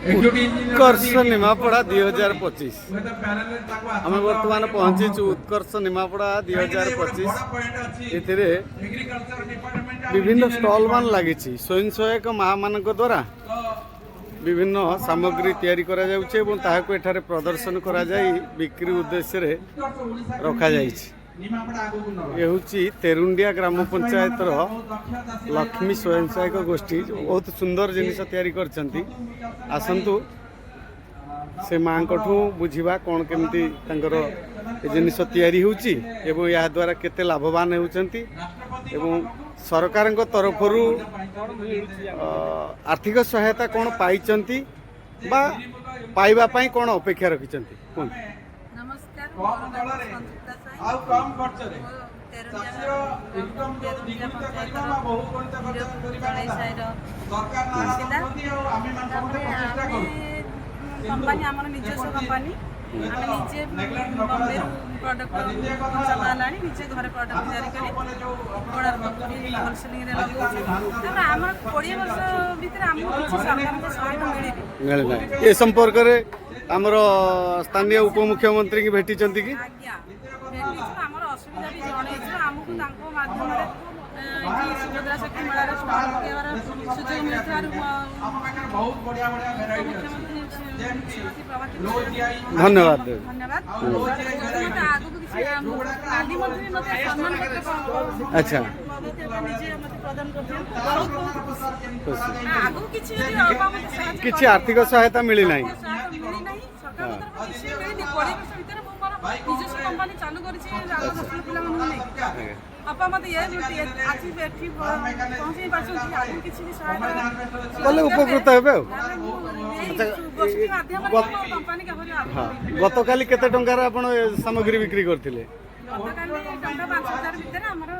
उत्कर्ष निमापड़ा 2025 आम बर्तमान पहुंचीचु उत्कर्ष निमापड़ा 2025 एथिरे विभिन्न स्टॉल मान लगी स्वयं सहायक माँ मान द्वारा विभिन्न सामग्री तैयारी करा जाउछे एवं ताहाको एठारे प्रदर्शन करा जाई बिक्री उद्देश्य रे रखा जाइछि। ये हूँ तेरुंडिया ग्राम पंचायत लक्ष्मी स्वयं सहायक गोष्ठी बहुत सुंदर जिनिस तैयारी करछंती। आसंतु से माँ ठू बुझा कौन केमती जिनिस तैयारी होउची एवं या द्वारा केते लाभवान होउचंती एवं सरकार तरफ आर्थिक सहायता कौन पाइचंती बा पाइबा पई कौन अपेक्षा रखिचंती। नमस्कार कंपनी आम निजस्व कंपनी आम निजे बम्बे प्रडक्ट चला निजे घर प्रडक्ट तैयारी होलसेलिंग आम 20 वर्ष भितर आमको किसी सरकार सहायता मिलना ए संपर्क रे आमर स्थानीय उपमुख्यमंत्री की भेटी चंती की आमर असुविधा भी जणैछु आमको तांको माध्यम रे सुभद्रा शक्ति मेला रे पकेबार सुযোগ मिलथार बहुत बढ़िया बढ़िया वैरायटी धन्यवाद धन्यवाद आगु किसी काली मंत्री मते सम्मान पत्र अच्छा निजे मते प्रदान करथि बहुत आगु किछि किछि आर्थिक सहायता मिली नाही सरकार किछि मिली 20 वर्ष भीतर मो मोर निजस्व कंपनी चालू करिछि रामकृष्ण पिला मन अपा मते ये आछि बेठी पहुंची पाछु आगु किछि भी सहायता कले उपकृत हेबे। गोष्ठी माध्यम रे कंपनी का भरी हां गतकाली केते टंका रे आपण सामग्री बिक्री करथिले गतकाली टंका 5000 भीतर हमरो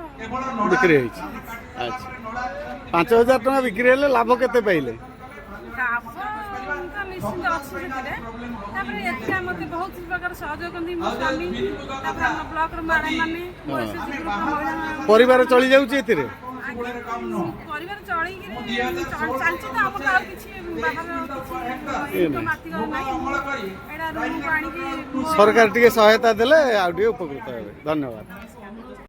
बिक्री होइछि। अच्छा 5000 टंका बिक्री हेले लाभ केते पाइले लाभ तो निश्चित अछि जेते तापर एथिया मते बहुत प्रकार सहयोग करथि मो स्वामी तापर हम ब्लॉक रो माडा माने एसएसजी ग्रुप महिला परिवार चली जाउछि एथिरे परिवार चली चालछि त हम तार किछि बाहर किछि माथि नै एडा रूम पानी की सरकार टिके सहायता देले आ उपकृत हेबे। धन्यवाद।